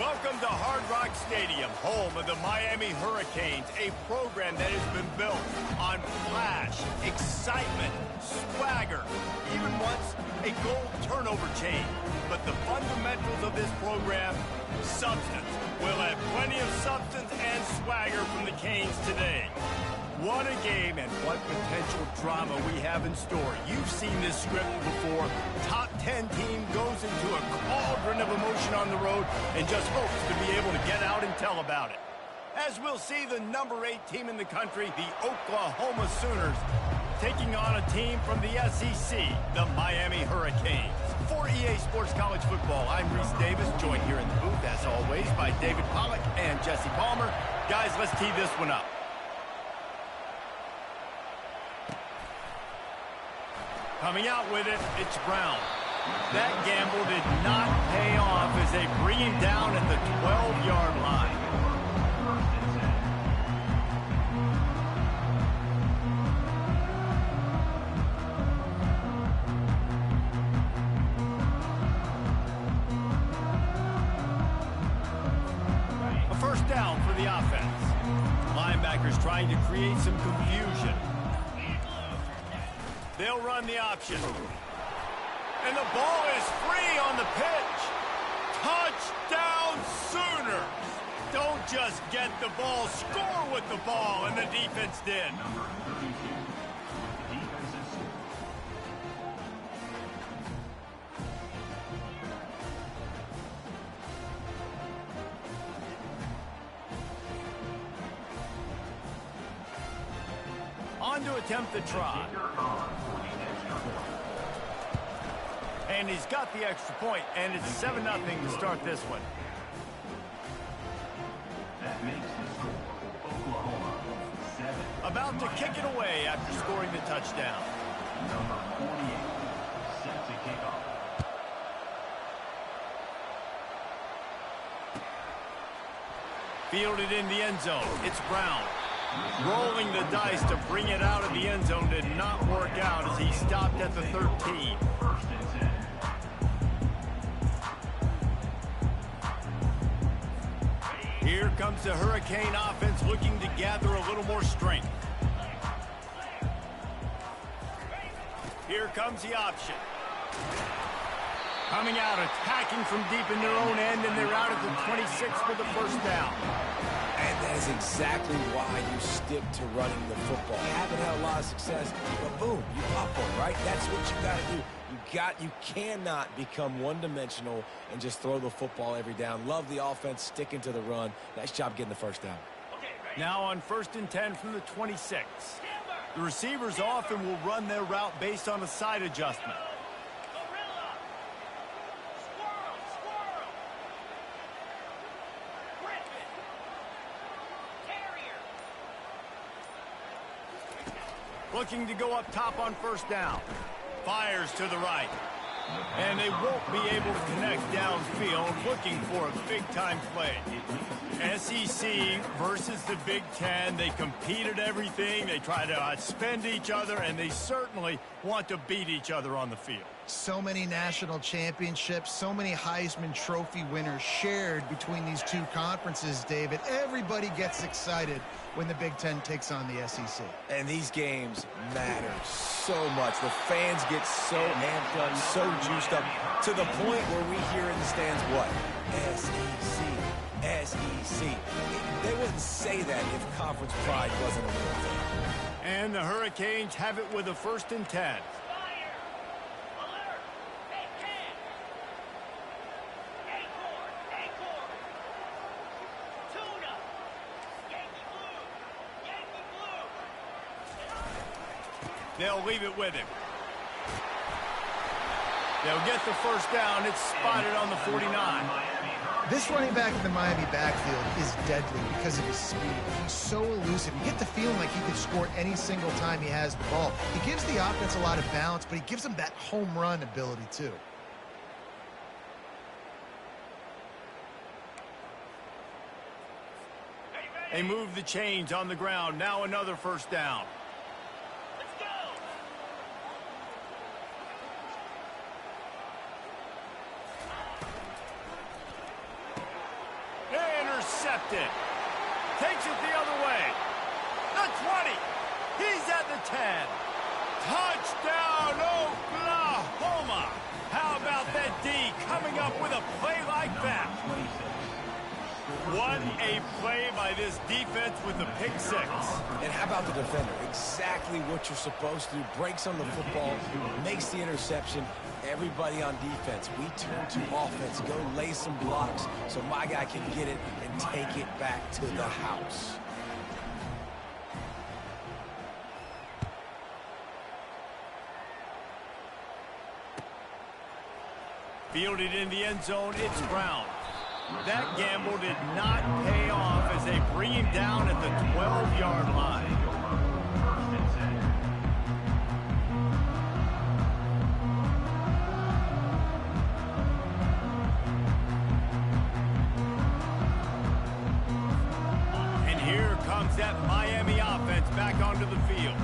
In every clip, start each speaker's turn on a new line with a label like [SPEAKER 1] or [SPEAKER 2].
[SPEAKER 1] Welcome to Hard Rock Stadium, home of the Miami Hurricanes, a program that has been built on flash, excitement, swagger, even once a goal turnover chain. But the fundamentals of this program, substance. We'll have plenty of substance and swagger from the Canes today. What a game and what potential drama we have in store. You've seen this script before. Top 10 team goes into a cauldron of emotion on the road and just hopes to be able to get out and tell about it. As we'll see the number 8 team in the country, the Oklahoma Sooners, taking on a team from the SEC, the Miami Hurricanes. For EA Sports College Football, I'm Reese Davis, joined here in the booth, as always, by David Pollack and Jesse Palmer. Guys, let's tee this one up. Coming out with it, it's Brown. That gamble did not pay off as they bring him down at the 12-yard line. A first down for the offense. Linebackers trying to create some confusion. They'll run the option. And the ball is free on the pitch. Touchdown Sooners. Don't just get the ball, score with the ball, and the defense did. On to attempt the try. And he's got the extra point, and it's 7-0 to start this one.
[SPEAKER 2] That makes the score Oklahoma 7.
[SPEAKER 1] About to kick it away after scoring the touchdown.
[SPEAKER 2] Number 48 set to kick off.
[SPEAKER 1] Fielded in the end zone. It's Brown. Rolling the dice to bring it out of the end zone did not work out as he stopped at the 13.
[SPEAKER 2] First and 10.
[SPEAKER 1] Here comes the Hurricane offense looking to gather a little more strength. Here comes the option. Coming out, attacking from deep in their own end, and they're out at the 26 for the first down.
[SPEAKER 3] And that is exactly why you stick to running the football. You haven't had a lot of success, but boom, you pop one, right? That's what you got to do. You cannot become one-dimensional and just throw the football every down. Love the offense, sticking to the run. Nice job getting the first down.
[SPEAKER 1] Now on 1st and 10 from the 26. The receivers often will run their route based on a side adjustment. Looking to go up top on first down. Fires to the right. And they won't be able to connect downfield, looking for a big-time play. SEC versus the Big Ten. They compete at everything. They try to outspend each other, and they certainly want to beat each other on the field.
[SPEAKER 4] So many national championships, so many Heisman Trophy winners shared between these two conferences, David. Everybody gets excited when the Big Ten takes on the SEC.
[SPEAKER 3] And these games matter so much. The fans get so amped up, so juiced up, to the point where we hear in the stands, what? SEC, SEC. They wouldn't say that if conference pride wasn't a real thing.
[SPEAKER 1] And the Hurricanes have it with a 1st and 10. They'll leave it with him. They'll get the first down. It's spotted on the 49.
[SPEAKER 4] This running back in the Miami backfield is deadly because of his speed. He's so elusive. You get the feeling like he could score any single time he has the ball. He gives the offense a lot of balance, but he gives them that home run ability too.
[SPEAKER 1] They move the chains on the ground. Now another first down. kept it. Takes it the other way. The 20. He's at the 10. Touchdown, Oklahoma. How about that D coming up with a play like that? What a play by this defense with the pick six.
[SPEAKER 3] And how about the defender? Exactly what you're supposed to do. Breaks on the football, makes the interception. Everybody on defense, we turn to offense. Go lay some blocks so my guy can get it and take it back to the house.
[SPEAKER 1] Fielded in the end zone, it's Brown. That gamble did not pay off as they bring him down at the 12-yard line. And here comes that Miami offense back onto the field.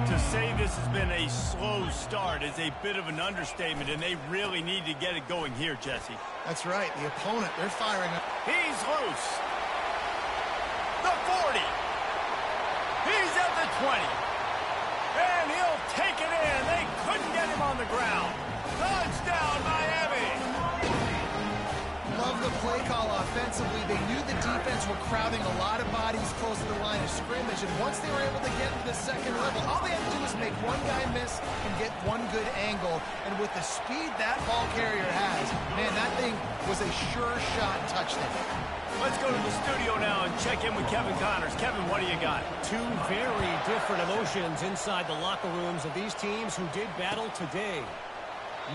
[SPEAKER 1] To say this has been a slow start is a bit of an understatement, and they really need to get it going here, Jesse.
[SPEAKER 4] That's right. The opponent, they're firing up.
[SPEAKER 1] He's loose. The 40. He's at the 20. And he'll take it in. They couldn't get him on the ground. Touchdown, Miami.
[SPEAKER 4] Love the play call offensively. They knew the defense were crowding a lot of bodies close to the line of scrimmage, and once they were able to get to the second level, all they had to do was make one guy miss and get one good angle. And with the speed that ball carrier has, man, that thing was a sure shot touchdown.
[SPEAKER 1] Let's go to the studio now and check in with Kevin Connors. Kevin, what do you got?
[SPEAKER 5] Two very different emotions inside the locker rooms of these teams who did battle today.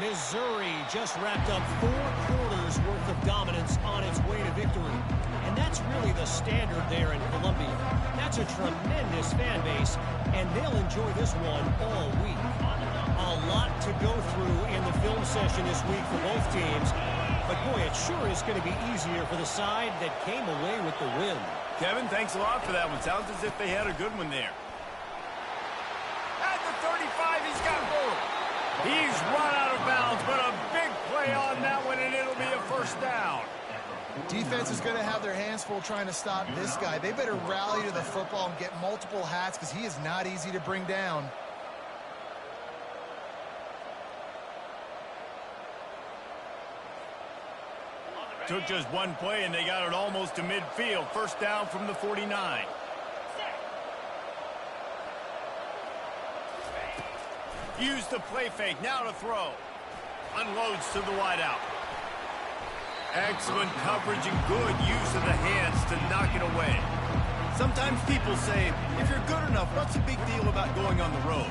[SPEAKER 5] Missouri just wrapped up 4 quarters worth of dominance on its way to victory. And that's really the standard there in Columbia. That's a tremendous fan base, and they'll enjoy this one all week. A lot to go through in the film session this week for both teams. But boy, it sure is going to be easier for the side that came away with the win.
[SPEAKER 1] Kevin, thanks a lot for that one. Sounds as if they had a good one there. At the 35, he's got room. He's run out of bounds, but a big play on that one, and it'll be a first down.
[SPEAKER 4] Defense is going to have their hands full trying to stop this guy. They better rally to the football and get multiple hats because he is not easy to bring down.
[SPEAKER 1] Took just one play, and they got it almost to midfield. First down from the 49. Use the play fake. Now to throw. Unloads to the wideout. Excellent coverage and good use of the hands to knock it away. Sometimes people say, if you're good enough, what's the big deal about going on the road?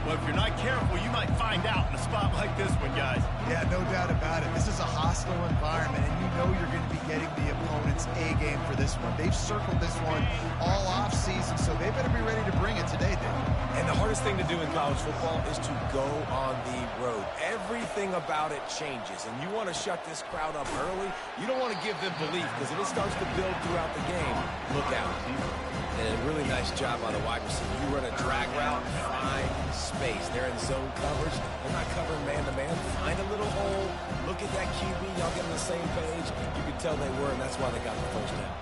[SPEAKER 1] Well, if you're not careful, you might find out in a spot like this one, guys.
[SPEAKER 4] Yeah, no doubt about it. This is a hostile environment, and you know you're going to be getting the opponent's A game for this one. They've circled this one all offseason, so they better be ready to bring it today, Dave.
[SPEAKER 3] And the hardest thing to do in college football is to go on the road. Everything about it changes, and you want to shut this crowd up early. You don't want to give them belief, because if it starts to build throughout the game, look out. And a really nice job by the wide receiver. You run a drag route, find space. They're in zone coverage. They're not covering man-to-man. Find a little hole. Look at that QB. Y'all get on the same page. You can tell they were, and that's why they got the first down.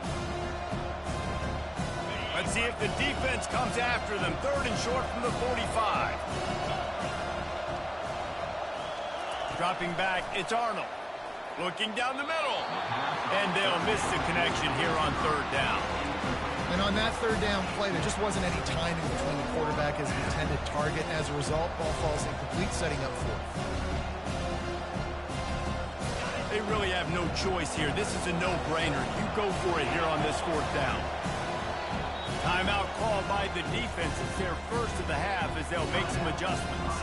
[SPEAKER 1] Let's see if the defense comes after them. Third and short from the 45. Dropping back, it's Arnold. Looking down the middle. And they'll miss the connection here on third down.
[SPEAKER 4] And on that third down play, there just wasn't any timing between the quarterback and his intended target. As a result, ball falls incomplete, setting up fourth.
[SPEAKER 1] They really have no choice here. This is a no-brainer. You go for it here on this fourth down. Timeout called by the defense. It's their first of the half as they'll make some adjustments.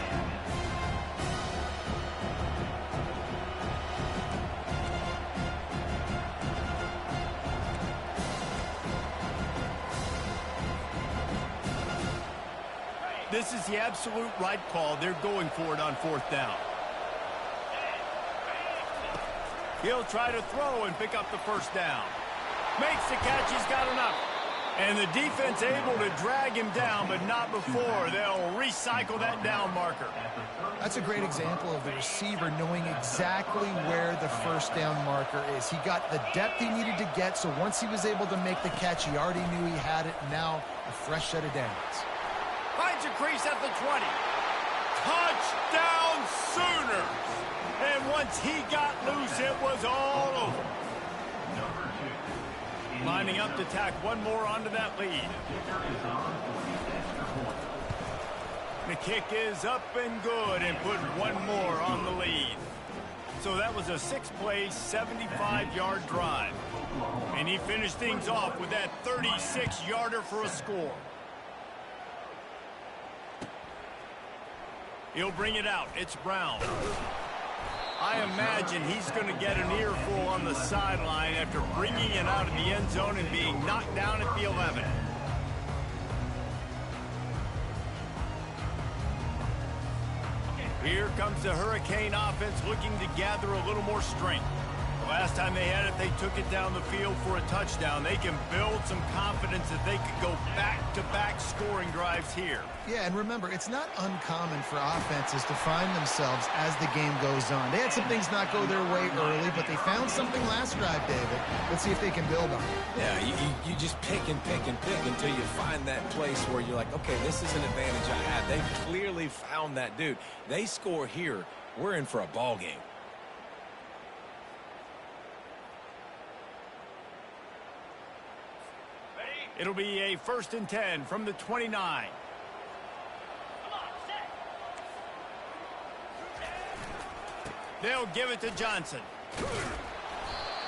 [SPEAKER 1] This is the absolute right call. They're going for it on fourth down. He'll try to throw and pick up the first down. Makes the catch. He's got enough. And the defense able to drag him down, but not before. They'll recycle that down marker.
[SPEAKER 4] That's a great example of the receiver knowing exactly where the first down marker is. He got the depth he needed to get, so once he was able to make the catch, he already knew he had it. Now a fresh set of downs.
[SPEAKER 1] Finds a crease at the 20. Touchdown Sooners! And once he got loose, it was all over. Lining up to tack one more onto that lead. The kick is up and good and put one more on the lead. So that was a 6-play, 75-yard drive. And he finished things off with that 36-yarder for a score. He'll bring it out. It's Brown. I imagine he's going to get an earful on the sideline after bringing it out of the end zone and being knocked down at the 11. Here comes the Hurricane offense looking to gather a little more strength. The last time they had it, they took it down the field for a touchdown. They can build some confidence that they could go back-to-back scoring drives here.
[SPEAKER 4] Yeah, and remember, it's not uncommon for offenses to find themselves as the game goes on. They had some things not go their way early, but they found something last drive, David. Let's see if they can build on it.
[SPEAKER 3] Yeah, you just pick and pick and pick until you find that place where you're like, okay, this is an advantage I have. They clearly found that dude. They score here, we're in for a ball game.
[SPEAKER 1] It'll be a 1st and 10 from the 29. They'll give it to Johnson.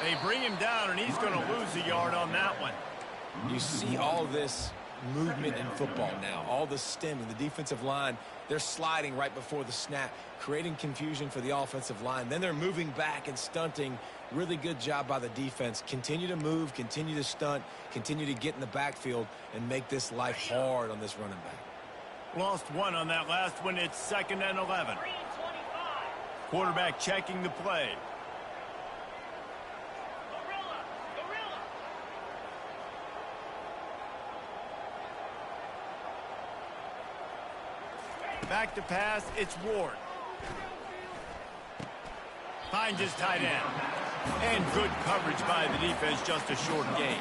[SPEAKER 1] They bring him down, and he's going to lose a yard on that one.
[SPEAKER 3] You see all this movement in football now, all the stemming, the defensive line, they're sliding right before the snap, creating confusion for the offensive line. Then they're moving back and stunting. Really good job by the defense. Continue to move, continue to stunt, continue to get in the backfield and make this life hard on this running back.
[SPEAKER 1] Lost one on that last one. It's 2nd and 11. Quarterback checking the play. Back to pass, it's Ward. Finds his tight end. And good coverage by the defense, just a short gain.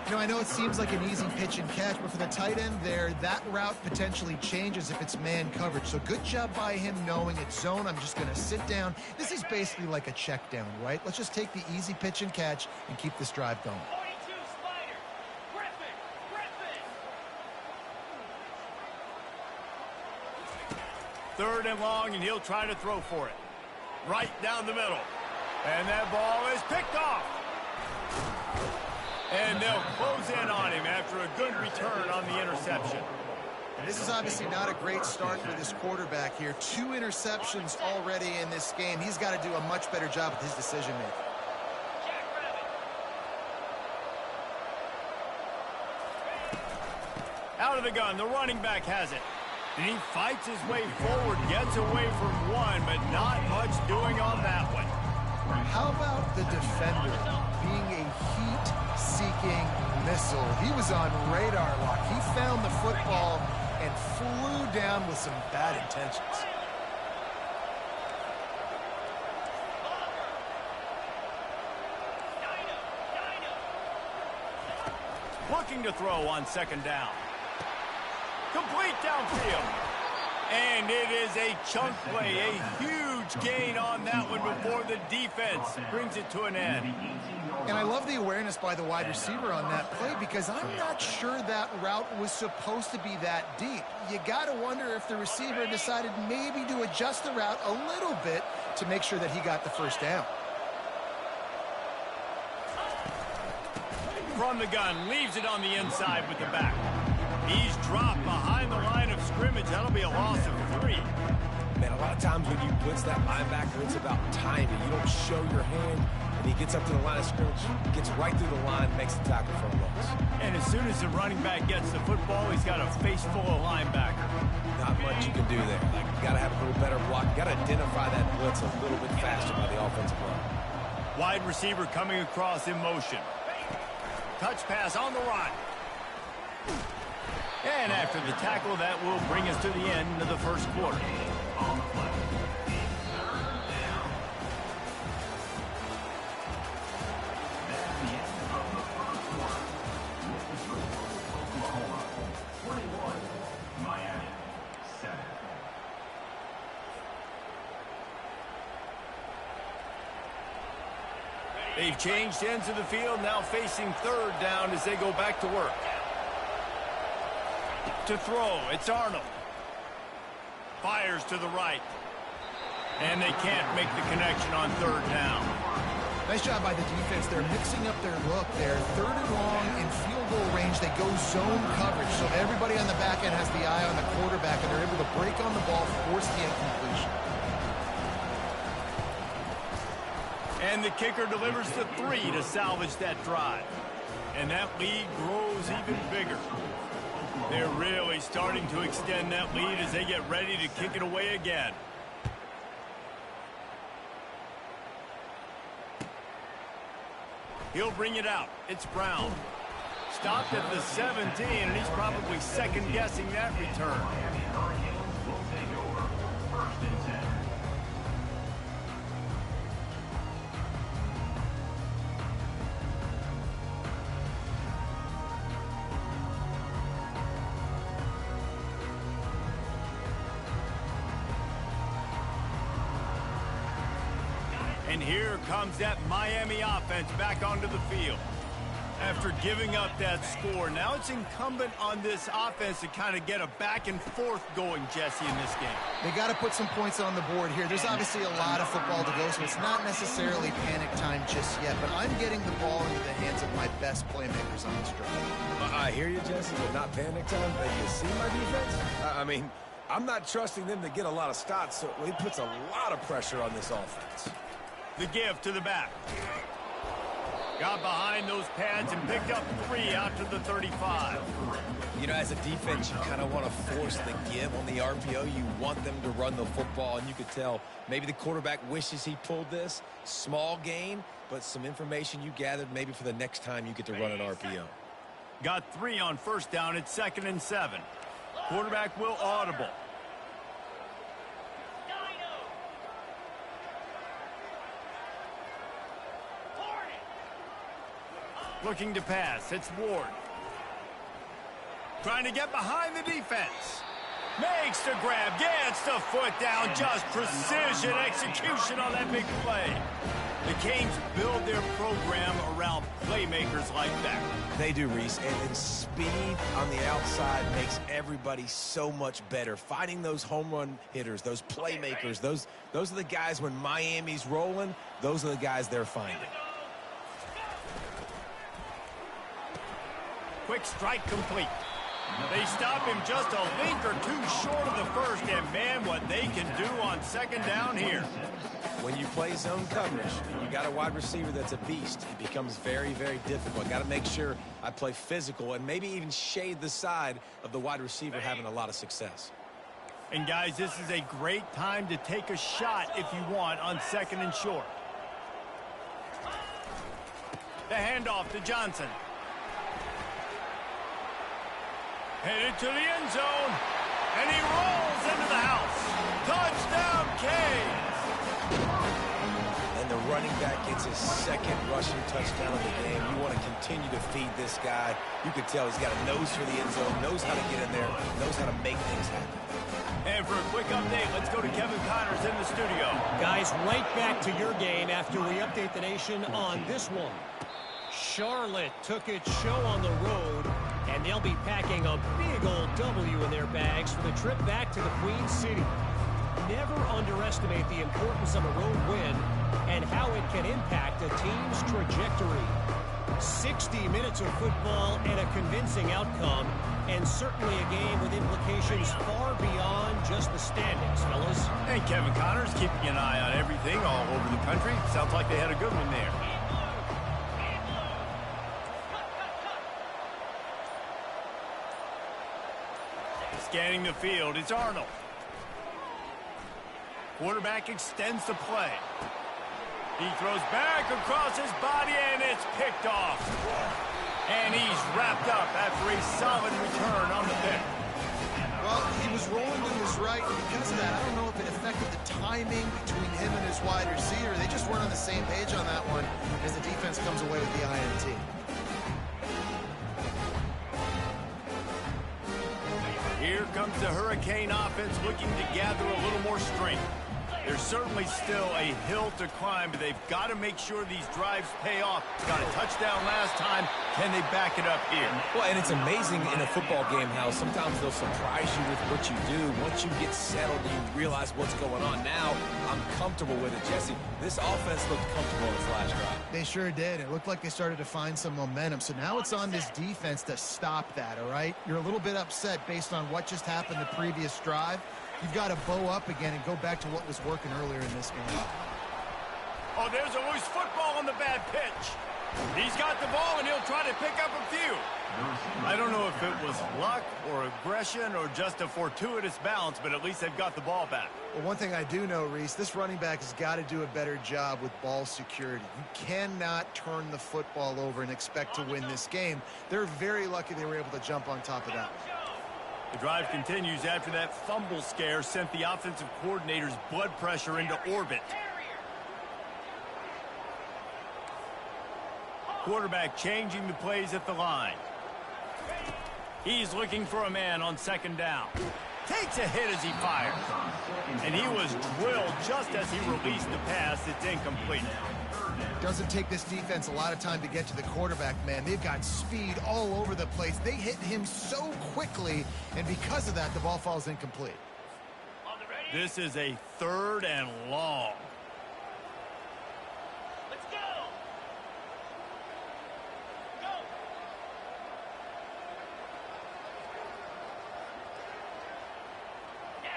[SPEAKER 4] You know, I know it seems like an easy pitch and catch, but for the tight end there, that route potentially changes if it's man coverage. So good job by him knowing it's zone. I'm just going to sit down. This is basically like a check down, right? Let's just take the easy pitch and catch and keep this drive going.
[SPEAKER 6] 42 Spider. Griffin.
[SPEAKER 1] Third and long, and he'll try to throw for it. Right down the middle. And that ball is picked off. And they'll close in on him after a good return on the interception.
[SPEAKER 4] And this is obviously not a great start for this quarterback here. 2 interceptions already in this game. He's got to do a much better job with his decision-making.
[SPEAKER 1] Out of the gun, the running back has it. And he fights his way forward, gets away from one, but not much doing on that one.
[SPEAKER 4] How about the defender being a heat-seeking missile? He was on radar lock. He found the football and flew down with some bad intentions.
[SPEAKER 1] Looking to throw on 2nd down. Complete downfield. And it is a chunk play, a huge gain on that one before the defense brings it to an end.
[SPEAKER 4] And I love the awareness by the wide receiver on that play because I'm not sure that route was supposed to be that deep. You got to wonder if the receiver decided maybe to adjust the route a little bit to make sure that he got the first down.
[SPEAKER 1] From the gun, leaves it on the inside with the back. He's dropped behind the line of scrimmage. That'll be a loss of 3.
[SPEAKER 3] Man, a lot of times when you blitz that linebacker, it's about timing. You don't show your hand, and he gets up to the line of scrimmage, gets right through the line, makes the tackle for a loss.
[SPEAKER 1] And as soon as the running back gets the football, he's got a face full of linebacker.
[SPEAKER 3] Not much you can do there. Like, you got to have a little better block. You got to identify that blitz a little bit faster by the offensive line.
[SPEAKER 1] Wide receiver coming across in motion. Touch pass on the run. And after the tackle, that will bring us to the end of the first quarter.
[SPEAKER 2] On the play. That's the end of the first quarter. Oklahoma 21, Miami 7.
[SPEAKER 1] They've changed ends of the field, now facing third down as they go back to work. To throw, it's Arnold. Fires to the right. And they can't make the connection on third down.
[SPEAKER 4] Nice job by the defense. They're mixing up their look there. Third and long in field goal range. They go zone coverage. So everybody on the back end has the eye on the quarterback, and they're able to break on the ball, force the incompletion.
[SPEAKER 1] And the kicker delivers the 3 to salvage that drive. And that lead grows even bigger. They're really starting to extend that lead as they get ready to kick it away again. He'll bring it out. It's Brown. Stopped at the 17, and he's probably second-guessing that return.
[SPEAKER 2] Miami Hurricanes will take over 1st and 10.
[SPEAKER 1] And here comes that Miami offense back onto the field. After giving up that score, now it's incumbent on this offense to kind of get a back and forth going, Jesse, in this game.
[SPEAKER 4] They got to put some points on the board here. There's obviously a lot of football to go, so it's not necessarily panic time just yet, but I'm getting the ball into the hands of my best playmakers on this drive.
[SPEAKER 3] I hear you, Jesse, but not panic time. But you see my defense? I mean, I'm not trusting them to get a lot of stops, so it puts a lot of pressure on this offense.
[SPEAKER 1] The give to the back. Got behind those pads and picked up 3 out to the 35.
[SPEAKER 3] You know, as a defense, you kind of want to force the give on the RPO. You want them to run the football, and you could tell maybe the quarterback wishes he pulled this. Small gain, but some information you gathered maybe for the next time you get to run an RPO.
[SPEAKER 1] Got 3 on first down. It's 2nd and 7. Quarterback will audible. Looking to pass. It's Ward. Trying to get behind the defense. Makes the grab. Gets the foot down. Just precision execution on that big play. The Canes build their program around playmakers like that.
[SPEAKER 3] They do, Reese, and then speed on the outside makes everybody so much better. Finding those home run hitters, those playmakers, those are the guys when Miami's rolling, those are the guys they're finding.
[SPEAKER 1] Quick strike complete. They stop him just a link or 2 short of the first, and man, what they can do on 2nd down here.
[SPEAKER 3] When you play zone coverage, you got a wide receiver that's a beast. It becomes very, very difficult. Got to make sure I play physical and maybe even shade the side of the wide receiver having a lot of success.
[SPEAKER 1] And guys, this is a great time to take a shot if you want on 2nd and short. The handoff to Johnson. Headed to the end zone, and he rolls into the house. Touchdown, Canes!
[SPEAKER 3] And the running back gets his 2nd rushing touchdown of the game. You want to continue to feed this guy. You can tell he's got a nose for the end zone, knows how to get in there, knows how to make things happen.
[SPEAKER 1] And for a quick update, let's go to Kevin Connors in the studio.
[SPEAKER 5] Guys, right back to your game after we update the nation on this one. Charlotte took its show on the road, and they'll be packing a big old W in their bags for the trip back to the Queen City. Never underestimate the importance of a road win and how it can impact a team's trajectory. 60 minutes of football and a convincing outcome, and certainly a game with implications far beyond just the standings, fellas.
[SPEAKER 1] And Kevin Connors keeping an eye on everything all over the country. Sounds like they had a good one there. Scanning the field, it's Arnold. Quarterback extends the play. He throws back across his body, and it's picked off. And he's wrapped up after a solid return on the pick.
[SPEAKER 4] Well, he was rolling to his right, and because of that, I don't know if it affected the timing between him and his wide receiver. They just weren't on the same page on that one as the defense comes away with the INT.
[SPEAKER 1] Here comes the Hurricane offense looking to gather a little more strength. There's certainly still a hill to climb, but they've got to make sure these drives pay off. Got a touchdown last time. Can they back it up here?
[SPEAKER 3] Well, and it's amazing in a football game how sometimes they'll surprise you with what you do. Once you get settled, you realize what's going on. Now, I'm comfortable with it. Jesse, this offense looked comfortable in its last drive.
[SPEAKER 4] They sure did. It looked like they started to find some momentum. So now it's on this defense to stop that, all right? You're a little bit upset based on what just happened the previous drive. You've got to bow up again and go back to what was working earlier in this game.
[SPEAKER 1] Oh, there's a loose football on the bad pitch. He's got the ball, and he'll try to pick up a few. I don't know if it was luck or aggression or just a fortuitous bounce, but at least they've got the ball back.
[SPEAKER 4] Well, one thing I do know, Reese, this running back has got to do a better job with ball security. You cannot turn the football over and expect to win this game. They're very lucky they were able to jump on top of that.
[SPEAKER 1] The drive continues after that fumble scare sent the offensive coordinator's blood pressure into orbit. Quarterback changing the plays at the line. He's looking for a man on second down. Takes a hit as he fires. And he was drilled just as he released the pass. It's incomplete.
[SPEAKER 4] Doesn't take this defense a lot of time to get to the quarterback, man. They've got speed all over the place. They hit him so quickly, and because of that, the ball falls incomplete.
[SPEAKER 1] This is a 3rd and long.
[SPEAKER 6] Let's go.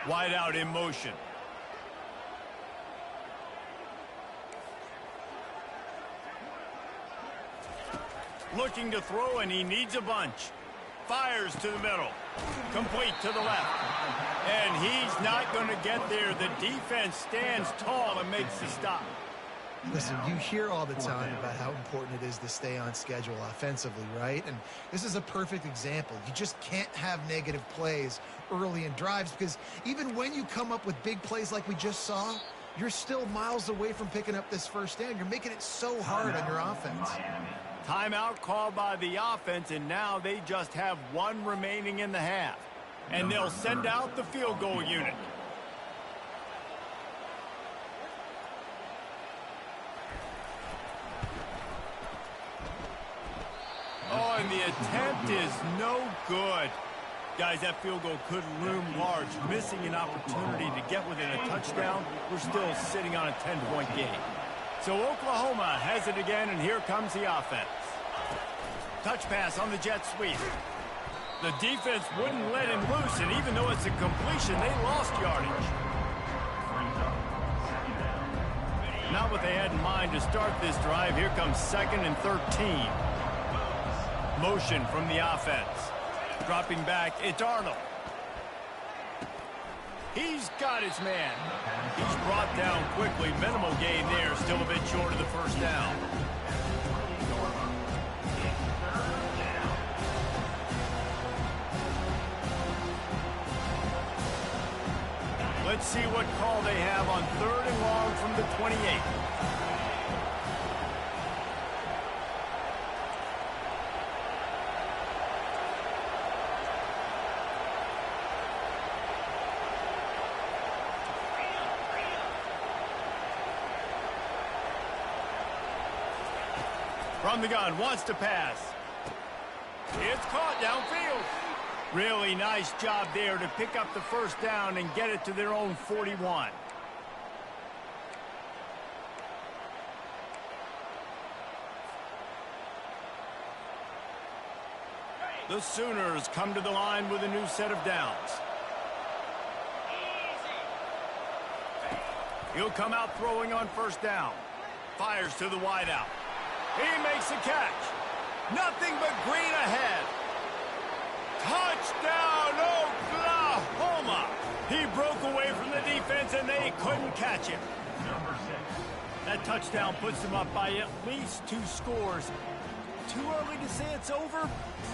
[SPEAKER 6] Go.
[SPEAKER 1] Wide out in motion. Looking to throw, and he needs a bunch. Fires to the middle. Complete to the left. And he's not going to get there. The defense stands tall and makes the stop.
[SPEAKER 4] Listen, you hear all the time about how important it is to stay on schedule offensively, right? And this is a perfect example. You just can't have negative plays early in drives because even when you come up with big plays like we just saw, you're still miles away from picking up this first down. You're making it so hard on your offense.
[SPEAKER 1] Timeout called by the offense, and now they just have one remaining in the half. And they'll send out the field goal unit. Oh, and the attempt is no good. Guys, that field goal could loom large. Missing an opportunity to get within a touchdown. We're still sitting on a 10-point game. So Oklahoma has it again, and here comes the offense. Touch pass on the jet sweep. The defense wouldn't let him loose, and even though it's a completion, they lost yardage. Not what they had in mind to start this drive. Here comes 2nd and 13. Motion from the offense. Dropping back, it's Arnold. He's got his man. He's brought down quickly. Minimal gain there. Still a bit short of the first down. Let's see what call they have on 3rd and long from the 28. From the gun, wants to pass. It's caught downfield. Really nice job there to pick up the first down and get it to their own 41. The Sooners come to the line with a new set of downs. He'll come out throwing on first down. Fires to the wideout. He makes a catch. Nothing but green ahead. Touchdown, Oklahoma! He broke away from the defense, and they couldn't catch him. That touchdown puts them up by at least 2 scores. too early to say it's over?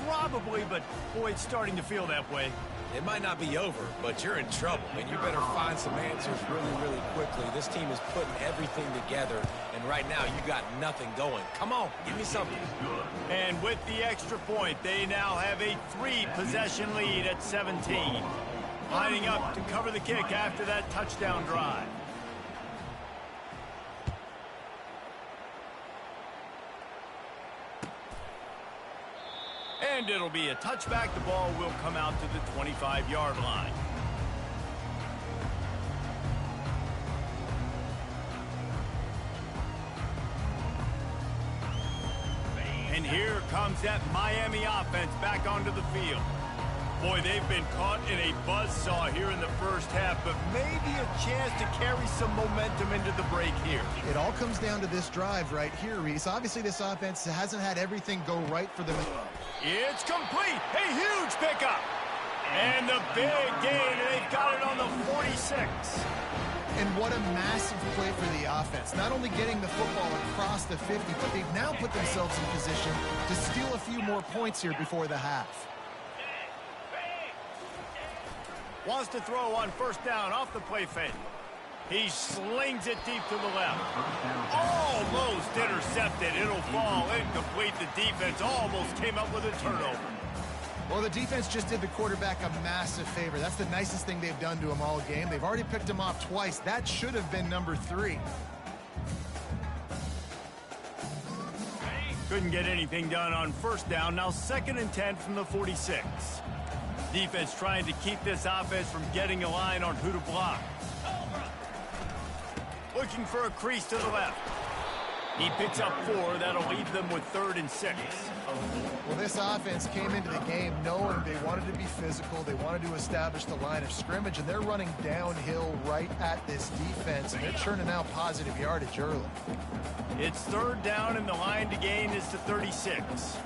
[SPEAKER 1] Probably, but boy, it's starting to feel that way.
[SPEAKER 3] It might not be over, but you're in trouble, and you better find some answers really, really quickly. This team is putting everything together, and right now you got nothing going. Come on, give me something.
[SPEAKER 1] And with the extra point, they now have a 3-possession lead at 17. Lining up to cover the kick after that touchdown drive. And it'll be a touchback. The ball will come out to the 25-yard line. And here comes that Miami offense back onto the field. Boy, they've been caught in a buzzsaw here in the first half, but maybe a chance to carry some momentum into the break here.
[SPEAKER 4] It all comes down to this drive right here, Reese. Obviously, this offense hasn't had everything go right for them.
[SPEAKER 1] It's complete. A huge pickup. And the big gain. They've got it on the 46.
[SPEAKER 4] And what a massive play for the offense. Not only getting the football across the 50, but they've now put themselves in position to steal a few more points here before the half.
[SPEAKER 1] Wants to throw on first down off the play fake. He slings it deep to the left. Almost intercepted. It'll fall incomplete. The defense almost came up with a turnover.
[SPEAKER 4] Well, the defense just did the quarterback a massive favor. That's the nicest thing they've done to him all game. They've already picked him off twice. That should have been number 3.
[SPEAKER 1] Couldn't get anything done on first down. Now 2nd and 10 from the 46. Defense trying to keep this offense from getting a line on who to block. Looking for a crease to the left. He picks up 4. That'll leave them with 3rd and 6.
[SPEAKER 4] Well, this offense came into the game knowing they wanted to be physical. They wanted to establish the line of scrimmage, and they're running downhill right at this defense, and they're churning out positive yardage early.
[SPEAKER 1] It's 3rd down, and the line to gain is to 36.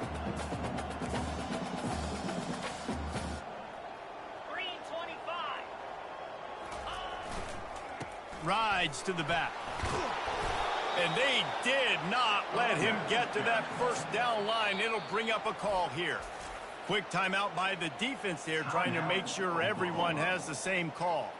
[SPEAKER 1] Rides to the back. And they did not let him get to that first down line. It'll bring up a call here. Quick timeout by the defense there, trying to make sure everyone has the same call.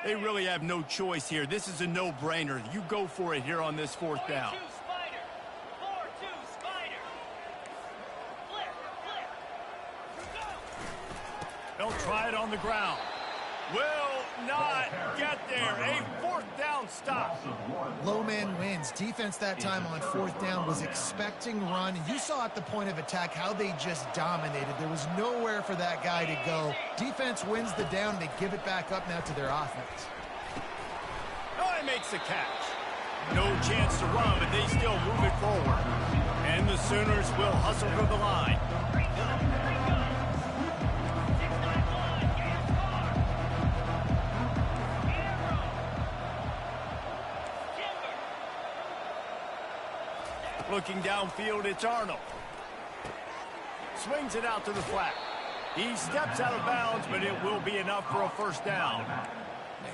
[SPEAKER 1] They really have no choice here. This is a no-brainer. You go for it here on this 4th down.
[SPEAKER 6] 4-2 Spider. 4-2 Spider. Flip. Go.
[SPEAKER 1] They'll try it on the ground. Will not get there. A 4th down stop.
[SPEAKER 4] Low man wins. Defense that time on 4th down was expecting run. And you saw at the point of attack how they just dominated. There was nowhere for that guy to go. Defense wins the down. They give it back up now to their offense.
[SPEAKER 1] Oh, he makes the catch. No chance to run, but they still move it forward. And the Sooners will hustle for the line. Looking downfield, it's Arnold. Swings it out to the flat. He steps out of bounds, but it will be enough for a first down.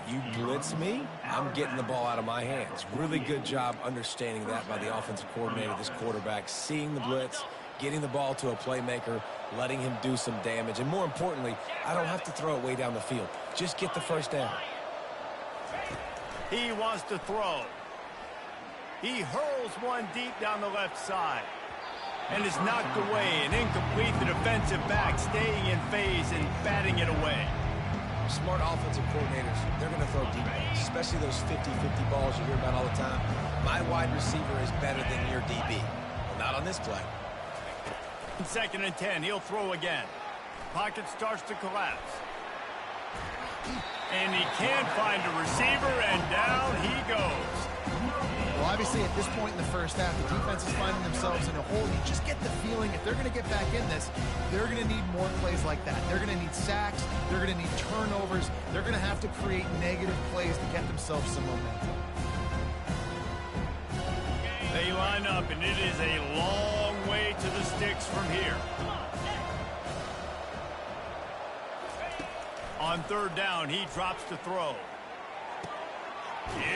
[SPEAKER 3] You blitz me, I'm getting the ball out of my hands. Really good job understanding that by the offensive coordinator, this quarterback, seeing the blitz, getting the ball to a playmaker, letting him do some damage. And more importantly, I don't have to throw it way down the field. Just get the first down.
[SPEAKER 1] He wants to throw. He hurls one deep down the left side. And is knocked away and incomplete. The defensive back staying in phase and batting it away.
[SPEAKER 3] Smart offensive coordinators, they're going to throw deep balls, especially those 50-50 balls you hear about all the time. My wide receiver is better than your DB. Well, not on this play.
[SPEAKER 1] 2nd and 10, he'll throw again. Pocket starts to collapse. And he can't find a receiver, and down he goes.
[SPEAKER 4] Well, obviously, at this point in the first half, the defense is finding themselves in a hole. You just get the feeling if they're going to get back in this, they're going to need more plays like that. They're going to need sacks. They're going to need turnovers. They're going to have to create negative plays to get themselves some momentum.
[SPEAKER 1] They line up, and it is a long way to the sticks from here. On third down, he drops to throw.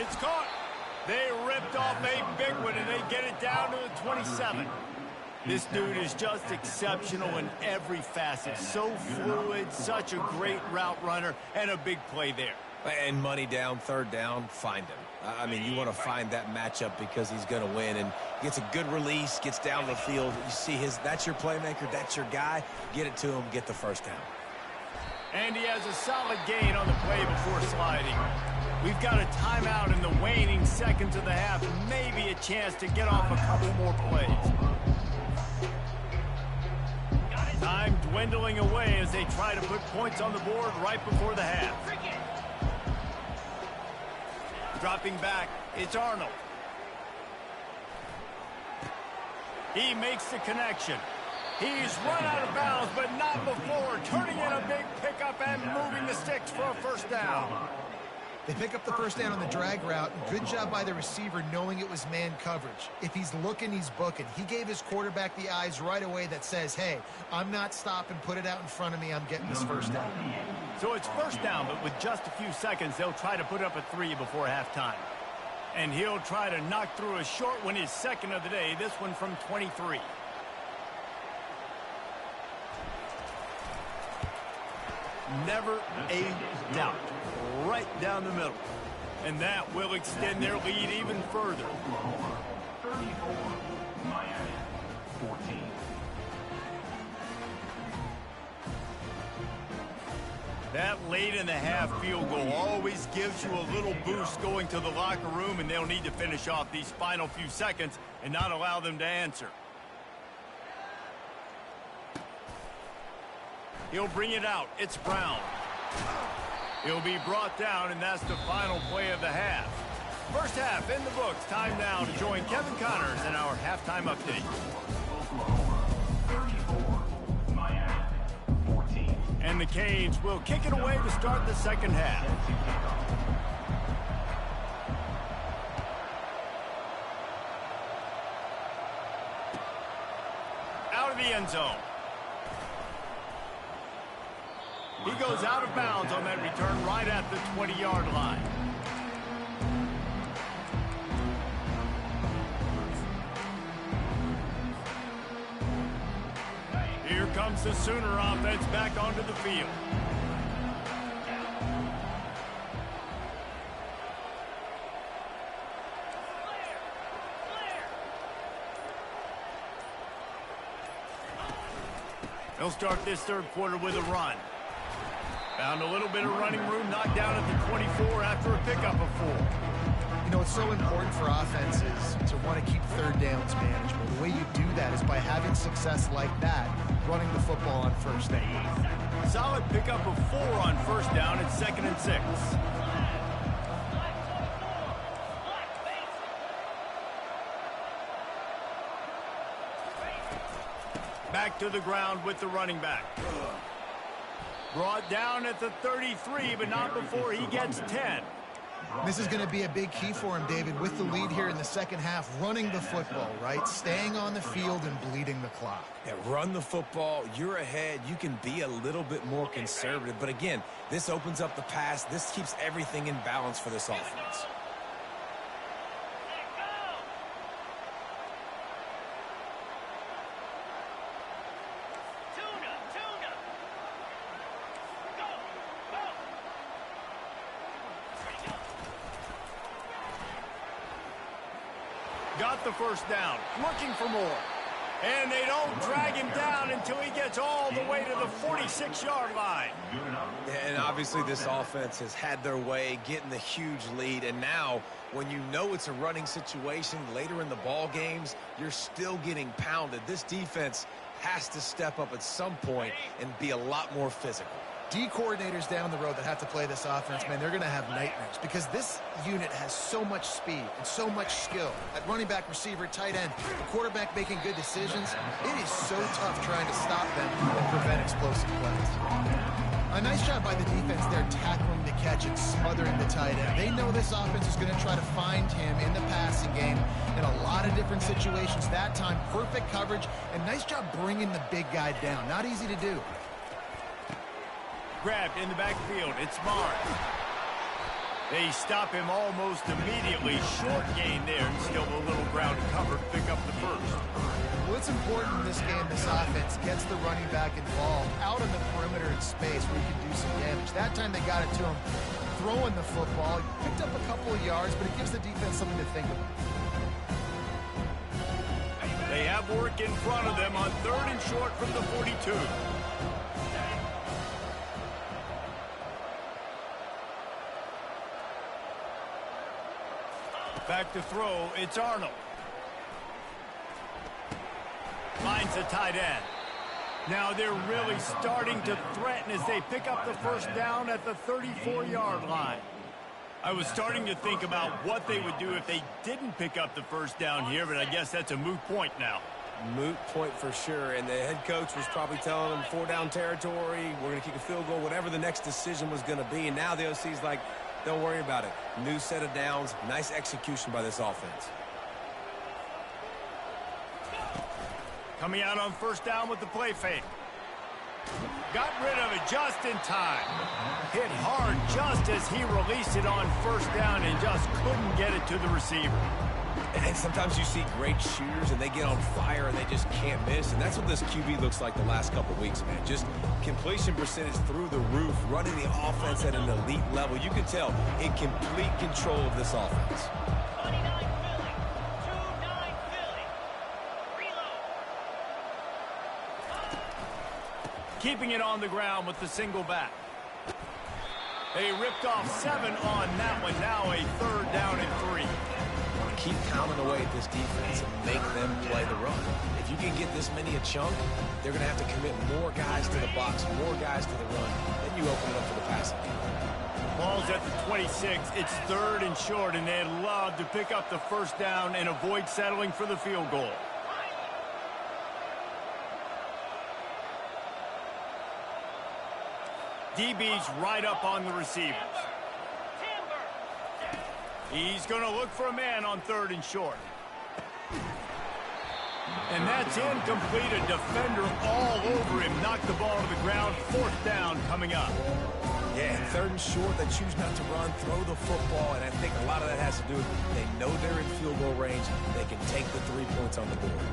[SPEAKER 1] It's caught. They ripped off a big one, and they get it down to the 27. This dude is just exceptional in every facet. So fluid, such a great route runner, and a big play there.
[SPEAKER 3] And money down, third down, find him. I mean, you want to find that matchup because he's going to win, and gets a good release, gets down the field. You see that's your playmaker, that's your guy. Get it to him, get the first down.
[SPEAKER 1] And he has a solid gain on the play before sliding. We've got a timeout in the waning seconds of the half, maybe a chance to get off a couple more plays. Time dwindling away as they try to put points on the board right before the half. Dropping back, it's Arnold. He makes the connection. He's run out of bounds, but not before turning in a big pickup and moving the sticks for a first down.
[SPEAKER 4] They pick up the first down on the drag route. Good job by the receiver knowing it was man coverage. If he's looking, he's booking. He gave his quarterback the eyes right away that says, hey, I'm not stopping, put it out in front of me, I'm getting this first down.
[SPEAKER 1] So it's first down, but with just a few seconds, they'll try to put up a 3 before halftime. And he'll try to knock through a short one, his second of the day, this one from 23. Never a doubt. Right down the middle. And that will extend their lead even further.
[SPEAKER 2] 34, Miami, 14.
[SPEAKER 1] That late in the half field goal always gives you a little boost going to the locker room, and they'll need to finish off these final few seconds and not allow them to answer. He'll bring it out. It's Brown. He'll be brought down, and that's the final play of the half. First half in the books. Time now to join Kevin Connors in our halftime update.
[SPEAKER 2] Oklahoma, 34, Miami, 14.
[SPEAKER 1] And the Canes will kick it away to start the second half.
[SPEAKER 2] Set to kick off.
[SPEAKER 1] Out of the end zone. He goes out of bounds on that return right at the 20-yard line. Here comes the Sooner offense back onto the field. They'll start this third quarter with a run. Found a little bit of running room, knocked down at the 24 after a pickup of 4.
[SPEAKER 4] You know, it's so important for offenses to want to keep third downs manageable. The way you do that is by having success like that, running the football on first down.
[SPEAKER 1] Solid pickup of 4 on first down at 2nd and 6. Back to the ground with the running back. Brought down at the 33, but not before he gets 10.
[SPEAKER 4] This is going to be a big key for him, David, with the lead here in the second half, running the football, right? Staying on the field and bleeding the clock.
[SPEAKER 3] Yeah, run the football. You're ahead. You can be a little bit more conservative. But again, this opens up the pass. This keeps everything in balance for this offense.
[SPEAKER 1] Got the first down, looking for more. And they don't drag him down until he gets all the way to the 46-yard line.
[SPEAKER 3] And obviously this offense has had their way, getting the huge lead. And now, when you know it's a running situation later in the ball games, you're still getting pounded. This defense has to step up at some point and be a lot more physical.
[SPEAKER 4] D coordinators down the road that have to play this offense, man, they're going to have nightmares because this unit has so much speed and so much skill. At running back, receiver, tight end, the quarterback making good decisions. It is so tough trying to stop them and prevent explosive plays. A nice job by the defense there tackling the catch and smothering the tight end. They know this offense is going to try to find him in the passing game in a lot of different situations. That time, perfect coverage and nice job bringing the big guy down. Not easy to do.
[SPEAKER 1] grabbed in the backfield. It's Mars. They stop him almost immediately. Short gain there, and still a little ground to cover to pick up the first.
[SPEAKER 4] Well, it's important in this game, this offense gets the running back involved out on the perimeter in space where he can do some damage. That time they got it to him throwing the football. He picked up a couple of yards, but it gives the defense something to think about.
[SPEAKER 1] They have work in front of them on 3rd and short from the 42. Back to throw, it's Arnold. Finds the tight end. Now they're really starting to threaten as they pick up the first down at the 34-yard line. I was starting to think about what they would do if they didn't pick up the first down here, but I guess that's a moot point now.
[SPEAKER 3] Moot point for sure, and the head coach was probably telling them 4-down territory, we're going to kick a field goal, whatever the next decision was going to be, and now the OC's like, don't worry about it. New set of downs, nice execution by this offense.
[SPEAKER 1] Coming out on first down with the play fake. Got rid of it just in time. Hit hard just as he released it on first down and just couldn't get it to the receiver.
[SPEAKER 3] And sometimes you see great shooters and they get on fire and they just can't miss. And that's what this QB looks like the last couple weeks, man. Just completion percentage through the roof, running the offense at an elite level. You can tell in complete control of this offense.
[SPEAKER 6] 29 Philly. 2-9 Philly. Reload.
[SPEAKER 1] Keeping it on the ground with the single back. They ripped off 7 on that one. Now a 3rd down and 3.
[SPEAKER 3] Keep pounding away at this defense and make them play the run. If you can get this many a chunk, they're going to have to commit more guys to the box, more guys to the run. Then you open it up for the passing game.
[SPEAKER 1] Ball's at the 26. It's 3rd and short, and they'd love to pick up the first down and avoid settling for the field goal. DB's right up on the receivers. He's going to look for a man on 3rd and short. And that's incomplete. A defender all over him. Knocked the ball to the ground. 4th down coming up.
[SPEAKER 3] Yeah, 3rd and short, they choose not to run, throw the football, and I think a lot of that has to do with they know they're in field goal range. They can take the 3 points on the board.